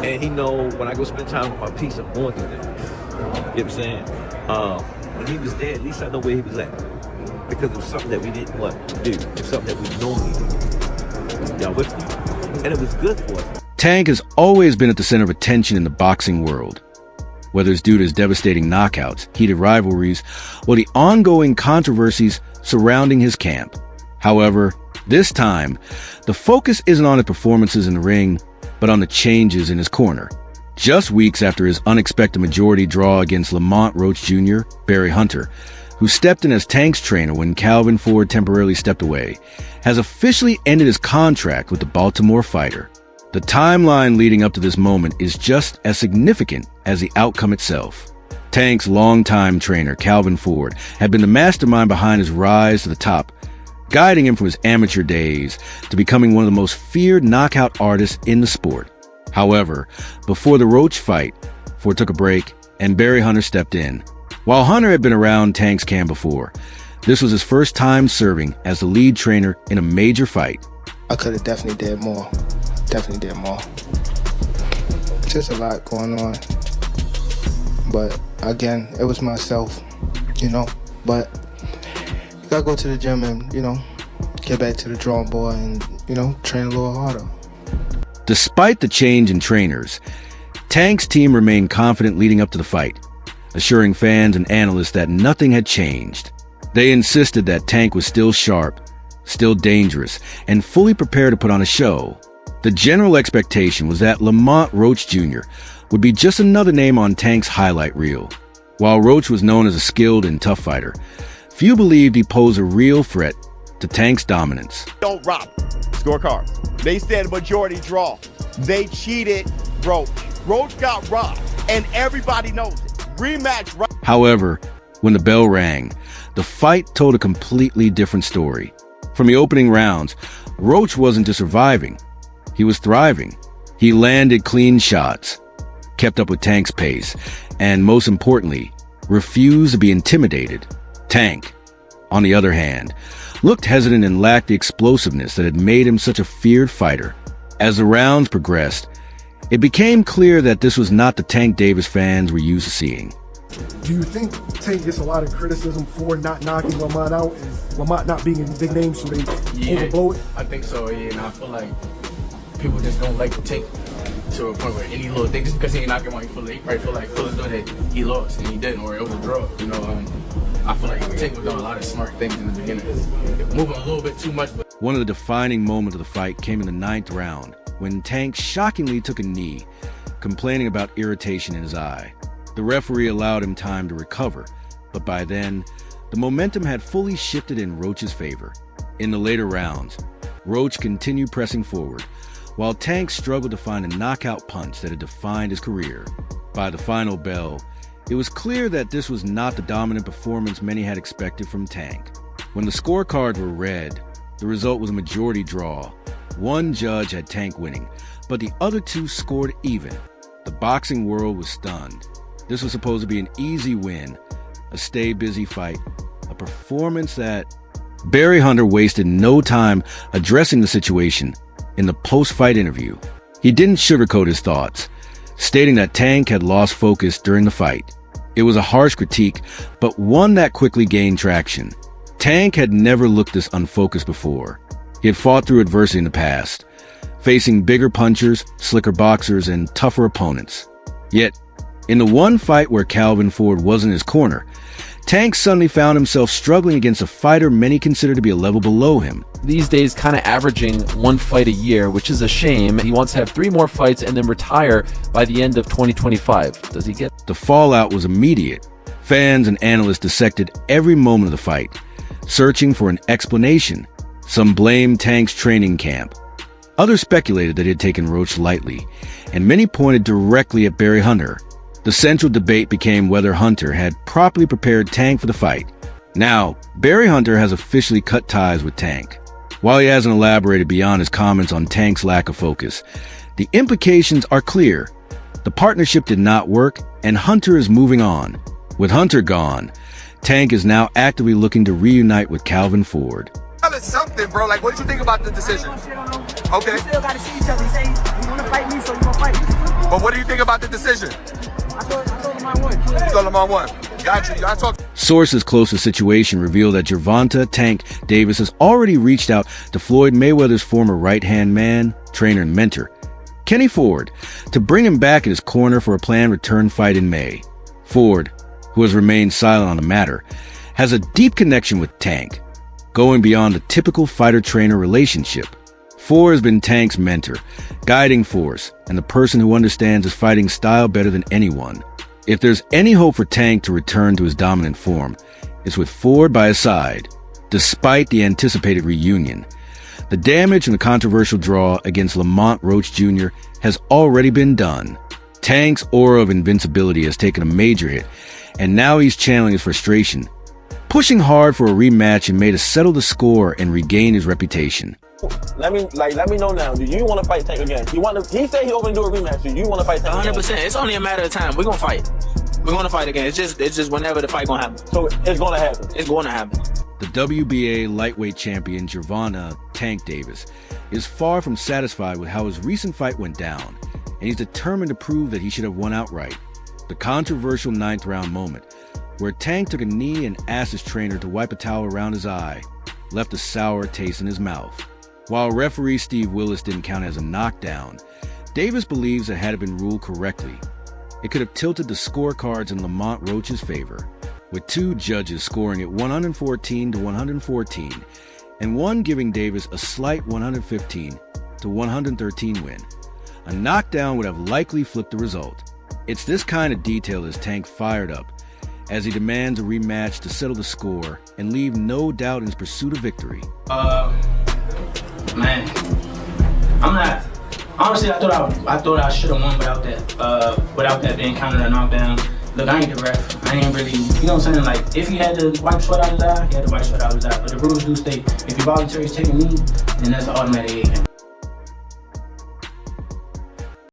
And he know when I go spend time with my piece, I'm going through this. You know what I'm saying? When he was there, at least I know where he was at. Because it was something that we didn't want to do. It's something that we normally do. Y'all with me? And it was good for us. Tank has always been at the center of attention in the boxing world. Whether it's due to his devastating knockouts, heated rivalries, or the ongoing controversies surrounding his camp. However, this time, the focus isn't on his performances in the ring, but on the changes in his corner. Just weeks after his unexpected majority draw against Lamont Roach Jr., Barry Hunter, who stepped in as Tank's trainer when Calvin Ford temporarily stepped away, has officially ended his contract with the Baltimore fighter. The timeline leading up to this moment is just as significant as the outcome itself. Tank's longtime trainer, Calvin Ford, had been the mastermind behind his rise to the top, guiding him from his amateur days to becoming one of the most feared knockout artists in the sport. However, before the Roach fight, Ford took a break and Barry Hunter stepped in. While Hunter had been around Tank's camp before, this was his first time serving as the lead trainer in a major fight. I could have definitely did more. Just a lot going on. But again, it was myself, But you gotta go to the gym and, get back to the drawing board and, train a little harder. Despite the change in trainers, Tank's team remained confident leading up to the fight, assuring fans and analysts that nothing had changed. They insisted that Tank was still sharp, still dangerous, and fully prepared to put on a show. The general expectation was that Lamont Roach Jr. would be just another name on Tank's highlight reel. While Roach was known as a skilled and tough fighter, few believed he posed a real threat to Tank's dominance. Don't rob. Scorecard. They said majority draw. They cheated Roach. Roach got robbed, and everybody knows it. Rematch. However, when the bell rang, the fight told a completely different story. From the opening rounds, Roach wasn't just surviving. He was thriving. He landed clean shots, kept up with Tank's pace, and most importantly, refused to be intimidated. Tank, on the other hand, looked hesitant and lacked the explosiveness that had made him such a feared fighter. As the rounds progressed, it became clear that this was not the Tank Davis fans were used to seeing. Do you think Tank gets a lot of criticism for not knocking Lamont out and Lamont not being a big name, so they overblow it? I think so, yeah, and I feel like people just don't like Tank to a point where any little thing, just because he ain't knocking him out, he probably feel like feeling good that he lost and he didn't, or it was a draw, I feel like Tank was doing a lot of smart things in the beginning. Moving a little bit too much. But one of the defining moments of the fight came in the 9th round, when Tank shockingly took a knee, complaining about irritation in his eye. The referee allowed him time to recover, but by then, the momentum had fully shifted in Roach's favor. In the later rounds, Roach continued pressing forward, while Tank struggled to find a knockout punch that had defined his career. By the final bell, it was clear that this was not the dominant performance many had expected from Tank. When the scorecards were read, the result was a majority draw. One judge had Tank winning, but the other two scored even. The boxing world was stunned. This was supposed to be an easy win, a stay-busy fight, a performance that... Barry Hunter wasted no time addressing the situation in the post-fight interview. He didn't sugarcoat his thoughts, stating that Tank had lost focus during the fight. It was a harsh critique, but one that quickly gained traction. Tank had never looked this unfocused before. He had fought through adversity in the past, facing bigger punchers, slicker boxers, and tougher opponents. Yet, in the one fight where Calvin Ford wasn't in his corner, Tank suddenly found himself struggling against a fighter many consider to be a level below him. These days, kind of averaging one fight a year, which is a shame. He wants to have 3 more fights and then retire by the end of 2025. Does he get? The fallout was immediate. Fans and analysts dissected every moment of the fight, searching for an explanation. Some blamed Tank's training camp. Others speculated that he had taken Roach lightly, and many pointed directly at Barry Hunter. The central debate became whether Hunter had properly prepared Tank for the fight. Now, Barry Hunter has officially cut ties with Tank. While he hasn't elaborated beyond his comments on Tank's lack of focus, the implications are clear. The partnership did not work, and Hunter is moving on. With Hunter gone, Tank is now actively looking to reunite with Calvin Ford. Tell us something, bro. Like, what did you think about the decision? Okay. We still got to see each other. He say, you want to fight me, so you going to fight me. But what do you think about the decision? I told him I won. You told Lamont won. Got you. I talked. Sources close to the situation reveal that Gervonta "Tank" Davis has already reached out to Floyd Mayweather's former right-hand man, trainer, and mentor, Kenny Ford, to bring him back in his corner for a planned return fight in May. Ford, who has remained silent on the matter, has a deep connection with Tank, going beyond a typical fighter-trainer relationship. Ford has been Tank's mentor, guiding force, and the person who understands his fighting style better than anyone. If there's any hope for Tank to return to his dominant form, it's with Ford by his side, despite the anticipated reunion. The damage and the controversial draw against Lamont Roach Jr. has already been done. Tank's aura of invincibility has taken a major hit, and now he's channeling his frustration, pushing hard for a rematch in May to settle the score and regain his reputation. Let me know now. Do you want to fight Tank again? He said he open to do a rematch. Do you want to fight Tank 100%. again? It's only a matter of time. We're gonna fight. We're gonna fight again. It's just whenever the fight gonna happen. So it's gonna happen. It's gonna happen. The WBA lightweight champion Gervonta "Tank" Davis is far from satisfied with how his recent fight went down, and he's determined to prove that he should have won outright. The controversial 9th round moment, where Tank took a knee and asked his trainer to wipe a towel around his eye, left a sour taste in his mouth. While referee Steve Willis didn't count as a knockdown, Davis believes that had it been ruled correctly, it could have tilted the scorecards in Lamont Roach's favor, with two judges scoring it 114 to 114, and one giving Davis a slight 115 to 113 win. A knockdown would have likely flipped the result. It's this kind of detail that's Tank fired up, as he demands a rematch to settle the score and leave no doubt in his pursuit of victory. Man, I'm not. Honestly, I thought I should have won without that being counted a knockdown. Look, I ain't the ref. I ain't really, you know what I'm saying? Like, if he had to wipe sweat out his eye, he had to wipe sweat out his eye. But the rules do state if you voluntarily take a knee, then that's an automatic 8 count.